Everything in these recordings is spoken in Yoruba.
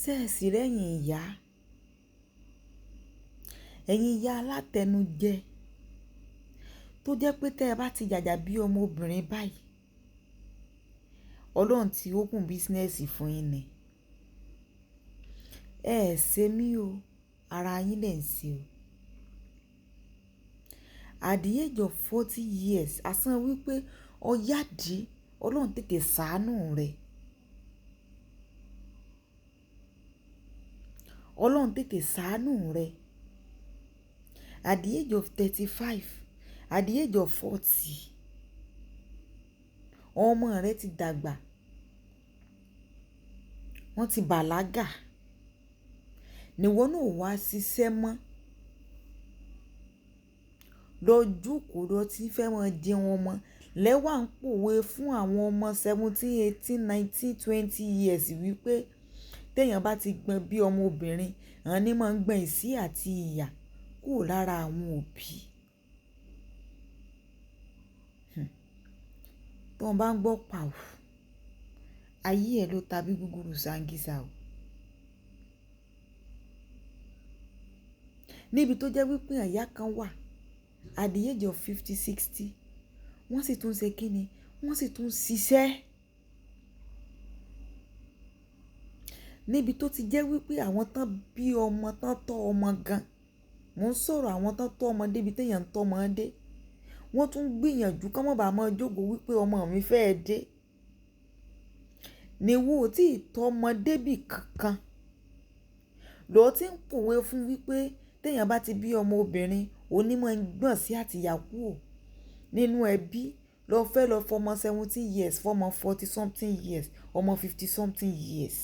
sẹ́ẹ̀sì rẹ́yìn ìyá ẹ̀yin ìyá alátẹnujẹ tó jẹ́ pé tẹ́ ẹ bá ti jàjà bí ọmọbìnrin báyìí Ọlọ́run ti open business fún yín ni ẹ ẹ̀ ṣe mí o ara yín lẹ̀ ń ṣe o at the age of 40 years àsán wípé ọ̀yádì Ọlọ́run tètè ṣàánú rẹ̀ Ọlọ́run tètè ṣàánú rẹ̀ at the age of 35 at the age of 40 ọmọ rẹ̀ ti dàgbà wọ́n ti bàlágà níwọ náà wá ṣiṣẹ́ mọ́ lójúkòó lọ tí fẹ́ mọ jẹun ọmọ lẹ́wà ń pòwe fún àwọn ọmọ 17 18 19 20 years wípé téèyàn bá ti gbọ́n bí ọmọbìnrin àwọn ní máa ń gbọ́n ìsí àti ìyà kúrò lára àwọn òbí tó ń bá ń gbọ́ pàù ayé ẹ̀ ló tàbí gúgúrú sangisa o níbi tó jẹ́ wípé àyà kan wà at the age of 50 60 wọ́n sì tún ṣe kíni wọ́n sì tún ṣiṣẹ́ níbi tó ti jẹ́ wípé àwọn tán bí ọmọ tán tọ́ ọmọ gan mò ń sọ̀rọ̀ àwọn tán tọ́ ọmọ débi téèyàn ń tọ́ ọmọ dé wọ́n tún gbìyànjú kán mọ̀ bá mọ́ jókòó wípé ọmọ mi fẹ́ẹ́ dé ni wo tí ìtọ́ ọmọ débì kankan lọ́ọ́ tí ń pòwe fún wípé téèyàn bá ti bí ọmọ obìnrin onímọ̀ ń gbọ̀n sí àtìyàkú ò nínú ẹbí lọ fẹ́ lọ fọmọ 17 years fọmọ 40 something years ọmọ 50 something years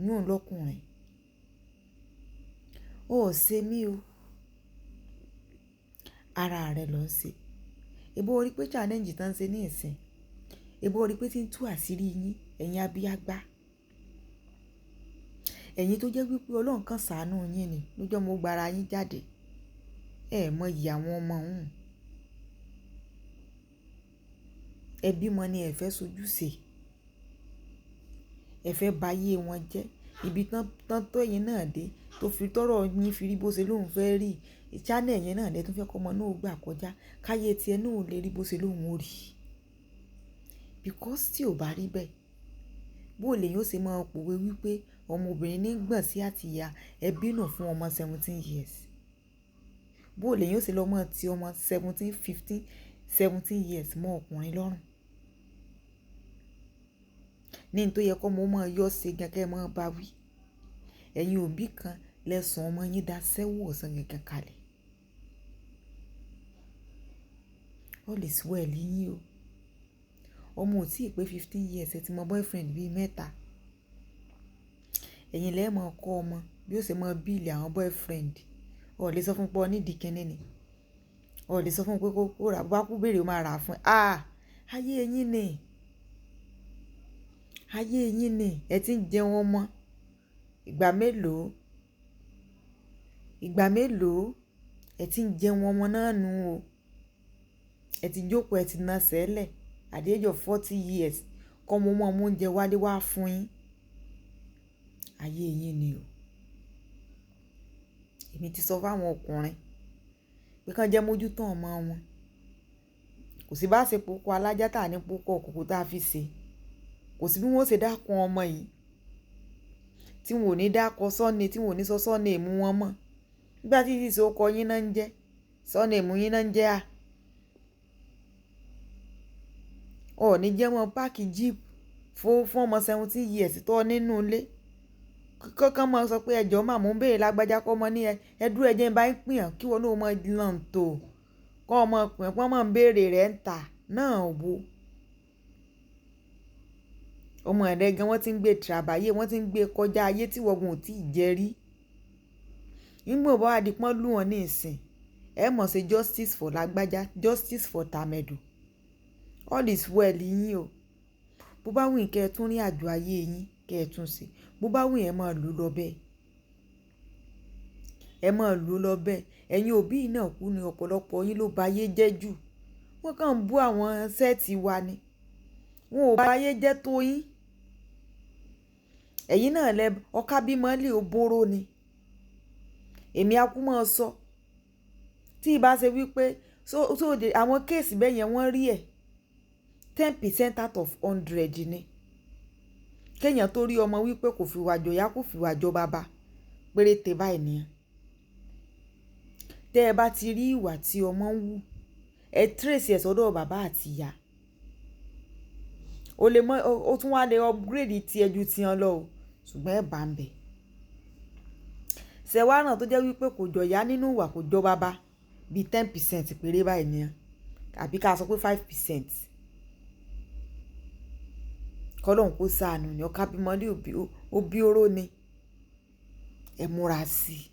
yún lọ́kùnrin ó ṣe mí o ara rẹ̀ ló ń ṣe ebo orí pé challenge tán ṣe ní ìsìn ebo orí pé tí ń tú àṣírí yín ẹ̀yin abíyágbá ẹ̀yin tó jẹ́ wípé Ọlọ́run kan ṣàánú yín ni lójọ́ mo gbára yín jáde ẹ mọ iyì àwọn ọmọ ọ̀hún ẹ bímọ ni ẹ fẹ́ sojú ṣe ẹ fẹ́ bayé wọn jẹ́ ibi tán tó ẹ̀yin náà dé tó fi tọ́rọ̀ yín fi rí bó ṣe lóun fẹ́ rí channel ẹ̀yin náà lẹ́tún fẹ́ kọ́ ọmọ náà gbà kọjá káyé tiẹ̀ náà ò lè rí bó ṣe lóun ó rí because tí ò bá rí bẹ́ẹ̀ bó lè yóò ṣe máa pòwe wípé ọmọbìnrin ní gbọ̀n sí àtìyá ẹbí nù fún ọmọ 17 years bó lè yóò ṣe lọ́mọ tí ọmọ 17 15 17 years mọ́ ọkùnrin lọ́rùn ní tó yẹ kọ́ mo máa yọ ṣe gẹ́gẹ́ mọ́ bá wí ẹ̀yin òbí kan lẹ́sùn ọmọ yín dá sẹ́wọ̀ ọ̀sán gẹ́gẹ́ kalẹ̀ all is well yín o ọmọ ò tí ì pé 15 years ẹ ti mọ boyfriend bíi mẹ́ta ẹ̀yin lẹ́ẹ̀ mọ̀ kọ́ ọmọ bí ó ṣe mọ bíìlì àwọn boyfriend ọ̀ lè sọ fún pé ọ nídìí kínní ni ọ̀ lè sọ fún pé kó rà bá kú béèrè ó máa rà fún ayé yín ni ayé yín ni ẹ ti ń jẹun ọmọ ìgbà mélòó ẹ ti ń jẹun ọmọ náà nù o ẹ ti jókòó ẹ ti na sẹ́lẹ̀ at the age of 40 years kọ́ mo mọ́ ọmọ oúnjẹ wálé wá fún yín ayé yín ni o èmi ti sọ fáwọn ọkùnrin pé kán jẹ́ mójútó ọmọ wọn kò sí bá ṣe pòkó alájá tà ní pòkó òkùnkùn tá a fi ṣe kò sí bí wọ́n ṣe dákun ọmọ yìí tí wọn ò ní dákọ sọ́ọ̀nì tí wọn ò ní sọ sọ́ọ̀nì èmú wọn mọ̀ nígbà tí ìṣe ọkọ yín náà ń jẹ́ sọ́ọ̀nì èmú yín náà ń jẹ́ ọ̀ọ́ni jẹ́ wọn páàkì jíìpù fún ọmọ 17 years tó nínú ilé kankan máa sọ pé ẹjọ́ màmú ń béèrè lágbájá kọ́ ọmọ ní ẹ dúró ẹjẹ́ ń bá ń pìyàn kí wọn náà mọ lọ́n tó kọ́ ọmọ pìyàn pọ́n mọ̀ ń béèrè rẹ̀ ń tà náà wo ọmọ rẹ̀ gan wọ́n ti ń gbé tìràbáyé wọ́n ti ń gbé kọjá ayé tí wọ́n ò tí ì jẹ rí nígbà bá wà di pọ́n lù wọ́n ní ìsìn ẹ mọ̀ ṣe justice for lágbájá justice for tàmẹ̀dù all is well yín o bó bá wù yín kẹ́ ẹ tún rí àjò ayé yín kẹ́ ẹ tún ṣe bó bá wù yín ẹ máa lù lọ bẹ́ẹ̀ ẹ máa lù lọ bẹ́ẹ̀ ẹ̀yin òbí náà kú ni ọ̀pọ̀lọpọ̀ yín ló ba ayé jẹ́ jù wọ́n kàn ń bú àwọn sẹ́ẹ̀tì wa ni wọn ò ba ayé jẹ́ tó yín ẹ̀yin náà lẹ ọká bímọ lè ó bóró ni èmi akú mọ́ sọ tí ìbá ṣe wípé àwọn kéèsì bẹ́ẹ̀ yẹn wọ́n rí ẹ̀ 10% out of 100 ni kéèyàn tó rí ọmọ wípé kò fìwà jọ̀yà kò fìwà jọ bàbá péréte báyìí nìyẹn tẹ́ ẹ bá ti rí ìwà tí ọmọ ń wù ẹ trace ẹ̀ sọ́dọ̀ bàbá àti ìyá o tún wá lè upgrade tiẹ̀ ju tiẹ̀ lọ o ṣùgbọ́n ẹ bá ń bẹ̀ ṣẹ̀wá náà tó jẹ́ wípé kò jọ̀yà nínú ìwà kò jọ bàbá bíi 10% péré báyìí nìyẹn àbí ká sọ pé 5% kọ́lọ́hún kó ṣàánú ni ọ̀ká bímọ ní òbí oró ni ẹ múra sí i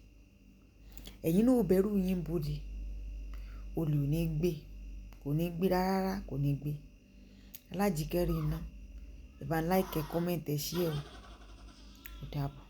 ẹ̀yin náà ò bẹ̀rù yín bòde olè ò ní gbé kò ní gbé rárá kò ní gbé Alájíkẹ́ Rínà ẹ bá ń like comment ẹ share ó dàbọ̀.